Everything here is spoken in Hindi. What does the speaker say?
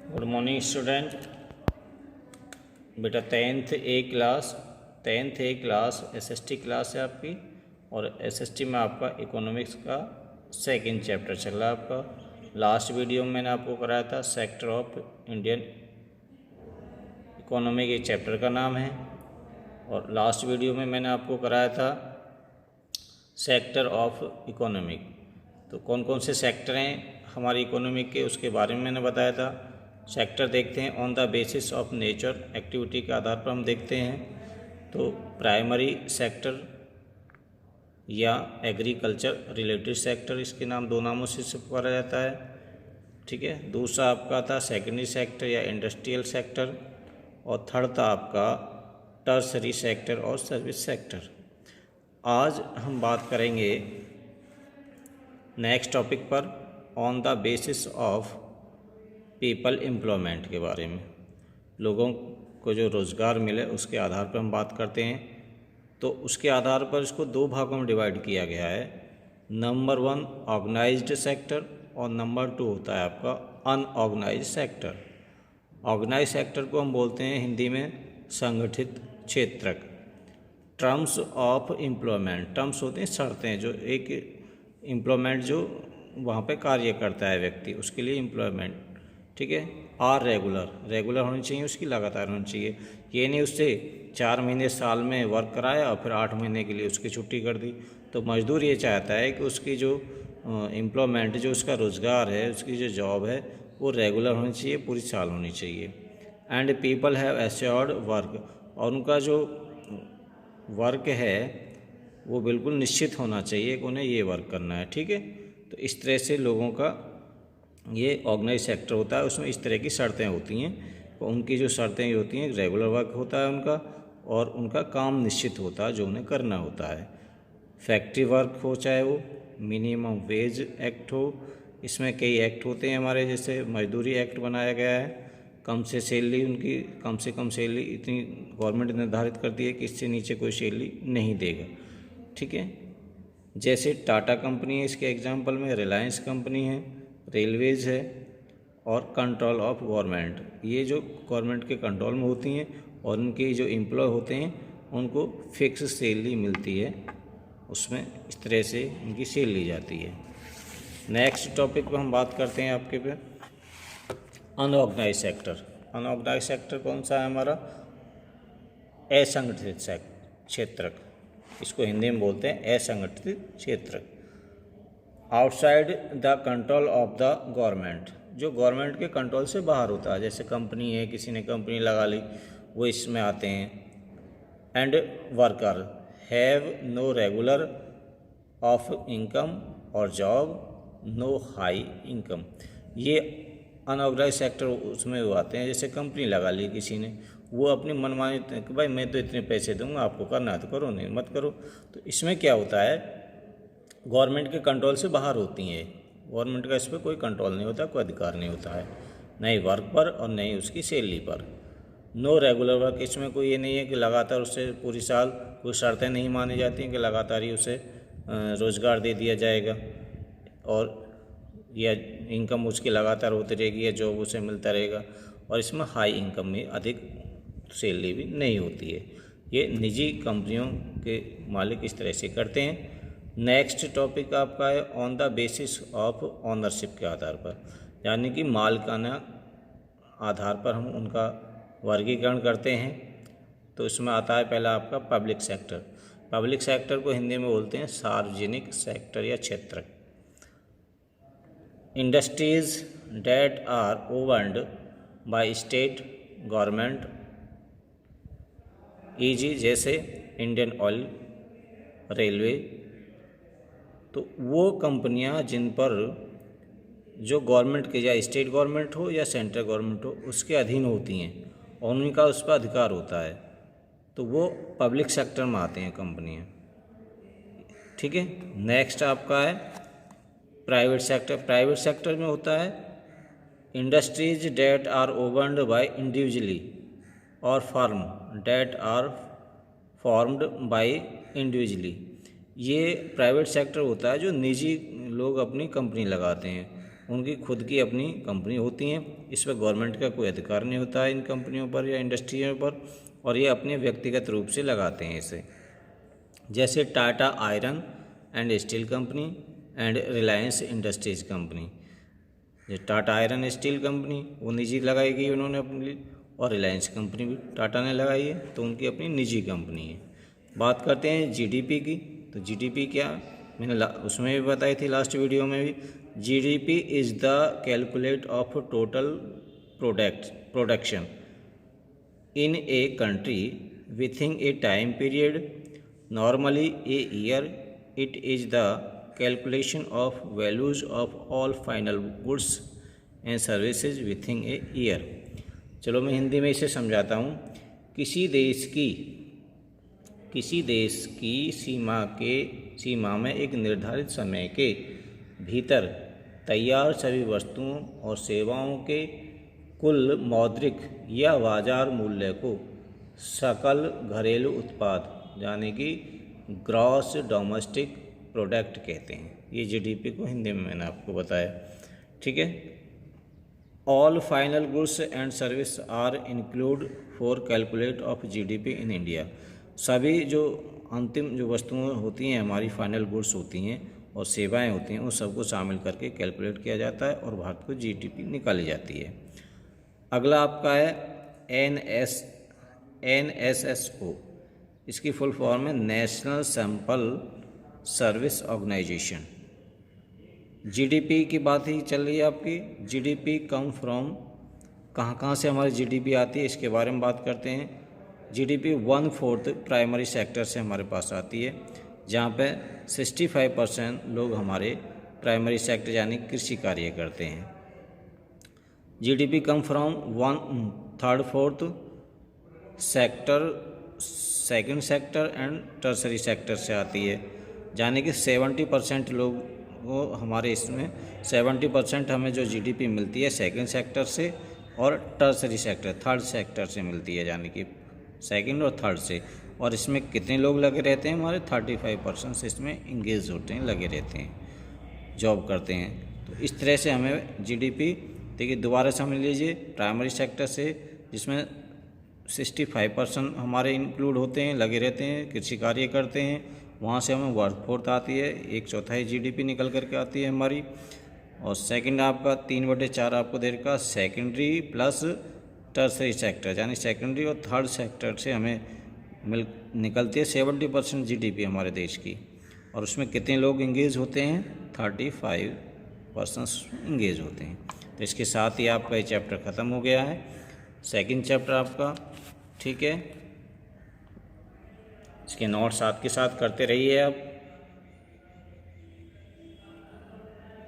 Good morning student. बेटा tenth A class SST class है आपकी, और एसएसटी में आपका इकोनॉमिक्स का सेकंड चैप्टर चल रहा है आपका। लास्ट वीडियो में मैंने आपको कराया था सेक्टर ऑफ इंडियन इकोनॉमी के चैप्टर का नाम है, और लास्ट वीडियो में मैंने आपको कराया था सेक्टर ऑफ इकोनॉमिक। तो कौन कौन से सेक्टर हैं हमारी इकोनॉमिक के, उसके बारे में मैंने बताया था। सेक्टर देखते हैं on the basis of nature, activity के आधार पर हम देखते हैं। तो प्राइमरी सेक्टर या एग्रीकल्चर रिलेटेड सेक्टर, इसके नाम दो नामों से पुकारा जाता है, ठीक है। दूसरा आपका था सेकेंडरी सेक्टर या इंडस्ट्रियल सेक्टर, और थर्ड था आपका टर्सरी सेक्टर और सर्विस सेक्टर। आज हम बात करेंगे नेक्स्ट टॉपिक पर on the basis of people employment के बारे में। लोगों को जो रोज़गार मिले उसके आधार पर हम बात करते हैं। तो उसके आधार पर इसको दो भागों में डिवाइड किया गया है। नंबर 1 ऑर्गेनाइज्ड सेक्टर, और नंबर 2 होता है आपका अनऑर्गेनाइज्ड सेक्टर। ऑर्गेनाइज्ड सेक्टर को हम बोलते हैं हिंदी में संगठित क्षेत्रक। टर्म्स ऑफ एम्प्लॉयमेंट, टर्म्स होते हैं शर्तें, जो एक एम्प्लॉयमेंट जो वहाँ पे कार्य करता है व्यक्ति, उसके लिए एम्प्लॉयमेंट, ठीक है। आर रेगुलर होनी चाहिए, उसकी लगातार होनी चाहिए। ये नहीं उससे 4 महीने साल में वर्क कराया और फिर 8 महीने के लिए उसकी छुट्टी कर दी। तो मजदूर ये चाहता है कि उसकी जो एम्प्लॉयमेंट, जो उसका रोज़गार है, उसकी जो जॉब है, वो रेगुलर होनी चाहिए, पूरी साल होनी चाहिए। And people have assured work, और उनका जो वर्क है वो बिल्कुल निश्चित होना चाहिए कि उन्हें ये वर्क करना है, ठीक है। तो इस तरह से लोगों का ये ऑर्गेनाइज सेक्टर होता है। उसमें इस तरह की शर्तें होती हैं, तो उनकी जो शर्तें होती हैं, रेगुलर वर्क होता है उनका, और उनका काम निश्चित होता है जो उन्हें करना होता है। फैक्ट्री वर्क हो, चाहे वो मिनिमम वेज एक्ट हो, इसमें कई एक्ट होते हैं हमारे, जैसे मजदूरी एक्ट बनाया गया है। कम से कम सैलरी इतनी गवर्नमेंट निर्धारित कर दी है कि इससे नीचे कोई सैलरी नहीं देगा, ठीक है। जैसे टाटा कंपनी है, इसके एग्जांपल में रिलायंस कंपनी है, रेलवेज है, और कंट्रोल ऑफ गवर्नमेंट, ये जो गवर्नमेंट के कंट्रोल में होती हैं, और उनके जो एम्प्लॉय होते हैं उनको फिक्स सैलरी मिलती है, उसमें इस तरह से उनकी सैलरी ली जाती है। नेक्स्ट टॉपिक पर हम बात करते हैं आपके पे अनऑर्गेनाइज सेक्टर। अनऑर्गेनाइज सेक्टर कौन सा है हमारा? असंगठित क्षेत्रक, इसको हिंदी में बोलते हैं असंगठित क्षेत्र। Outside the control of the government, जो गवर्नमेंट के कंट्रोल से बाहर होता है, जैसे कंपनी है, किसी ने कंपनी लगा ली, वो इसमें आते हैं। And worker have no regular of income और जॉब नो हाई इनकम, ये अनऑर्गेनाइज सेक्टर उसमें वो आते हैं। जैसे कंपनी लगा ली किसी ने, वो अपनी मनमानी कि भाई मैं तो इतने पैसे दूंगा, आपको करना है तो करो, नहीं मत करो। तो इसमें क्या होता है, गवर्नमेंट के कंट्रोल से बाहर होती हैं। गवर्नमेंट का इस पर कोई कंट्रोल नहीं होता, कोई अधिकार नहीं होता है, नहीं वर्क पर और नहीं उसकी सैलरी पर। नो रेगुलर वर्क, इसमें कोई ये नहीं है कि लगातार उससे पूरी साल कोई शर्तें नहीं मानी जाती हैं कि लगातार ही उसे रोज़गार दे दिया जाएगा, और या इनकम उसकी लगातार होती रहेगी, या जॉब उसे मिलता रहेगा। और इसमें हाई इनकम में अधिक सैलरी भी नहीं होती है। ये निजी कंपनियों के मालिक इस तरह से करते हैं। नेक्स्ट टॉपिक आपका है on the basis of ownership के आधार पर, यानी कि मालिकाना आधार पर हम उनका वर्गीकरण करते हैं। तो इसमें आता है पहला आपका पब्लिक सेक्टर। पब्लिक सेक्टर को हिंदी में बोलते हैं सार्वजनिक सेक्टर या क्षेत्र। Industries that are owned by state government, eg जैसे इंडियन ऑयल, रेलवे। तो वो कंपनियां जिन पर जो गवर्नमेंट के, या स्टेट गवर्नमेंट हो या सेंट्रल गवर्नमेंट हो, उसके अधीन होती हैं और उनका उस पर अधिकार होता है, तो वो पब्लिक सेक्टर में आते हैं कंपनियां, ठीक है। नेक्स्ट आपका है प्राइवेट सेक्टर। प्राइवेट सेक्टर में होता है industries that are owned by individually और firm that are formed by individually. ये प्राइवेट सेक्टर होता है जो निजी लोग अपनी कंपनी लगाते हैं, उनकी खुद की अपनी कंपनी होती हैं। इस पर गवर्नमेंट का कोई अधिकार नहीं होता है इन कंपनियों पर या इंडस्ट्रियों पर, और ये अपने व्यक्तिगत रूप से लगाते हैं इसे। जैसे Tata iron and steel company and Reliance industries company. जो टाटा आयरन स्टील कंपनी वो निजी लगाई गई उन्होंने अपने लिए, और रिलायंस कंपनी भी टाटा ने लगाई है, तो उनकी अपनी निजी कंपनी है। बात करते हैं जीडीपी की। तो जीडीपी क्या, मैंने उसमें भी बताई थी लास्ट वीडियो में भी। GDP is the calculate of total production in a country within a time period, normally a year. It is the calculation of values of all final goods and services within a year. चलो मैं हिंदी में इसे समझाता हूँ। किसी देश की सीमा में एक निर्धारित समय के भीतर तैयार सभी वस्तुओं और सेवाओं के कुल मौद्रिक या बाजार मूल्य को सकल घरेलू उत्पाद यानी कि ग्रॉस डोमेस्टिक प्रोडक्ट कहते हैं। ये जीडीपी को हिंदी में मैंने आपको बताया, ठीक है। All final goods and service are include for calculate of GDP in India. सभी जो अंतिम जो वस्तुएं होती हैं हमारी फाइनल गुड्स होती हैं और सेवाएं होती हैं, उन सबको शामिल करके कैलकुलेट किया जाता है और भारत को जीडीपी निकाली जाती है। अगला आपका है NSSO। इसकी फुल फॉर्म है national sample service organisation. GDP की बात ही चल रही है आपकी। जीडीपी कम फ्रॉम, कहाँ से हमारी जीडीपी आती है इसके बारे में बात करते हैं। जीडीपी 1/4 प्राइमरी सेक्टर से हमारे पास आती है, जहाँ पे 65% लोग हमारे प्राइमरी सेक्टर यानी कृषि कार्य करते हैं। GDP come from 1/3 4th sector, second sector and tertiary sector से आती है, यानी कि 70% लोग वो हमारे इसमें 70% हमें जो जीडीपी मिलती है सेकेंड सेक्टर से और टर्सरी सेक्टर थर्ड सेक्टर से मिलती है, यानी कि सेकेंड और थर्ड से। और इसमें कितने लोग लगे रहते हैं, हमारे 35% इसमें इंगेज होते हैं, लगे रहते हैं, जॉब करते हैं। तो इस तरह से हमें जीडीपी, देखिए दोबारा समझ लीजिए, प्राइमरी सेक्टर से जिसमें 65% हमारे इंक्लूड होते हैं, लगे रहते हैं, कृषि कार्य करते हैं, वहाँ से हमें 1/4 आती है, 1/4 जीडीपी निकल करके आती है हमारी। और सेकंड आपका 3/4 आपको दे रखा सेकेंडरी प्लस टर्सरी सेक्टर, यानी सेकेंडरी और थर्ड सेक्टर से हमें निकलती है 70% जीडीपी हमारे देश की। और उसमें कितने लोग इंगेज होते हैं, 35% इंगेज होते हैं। तो इसके साथ ही आपका ये चैप्टर ख़त्म हो गया है, सेकंड चैप्टर आपका, ठीक है। इसके नोट्स आपके साथ करते रहिए आप।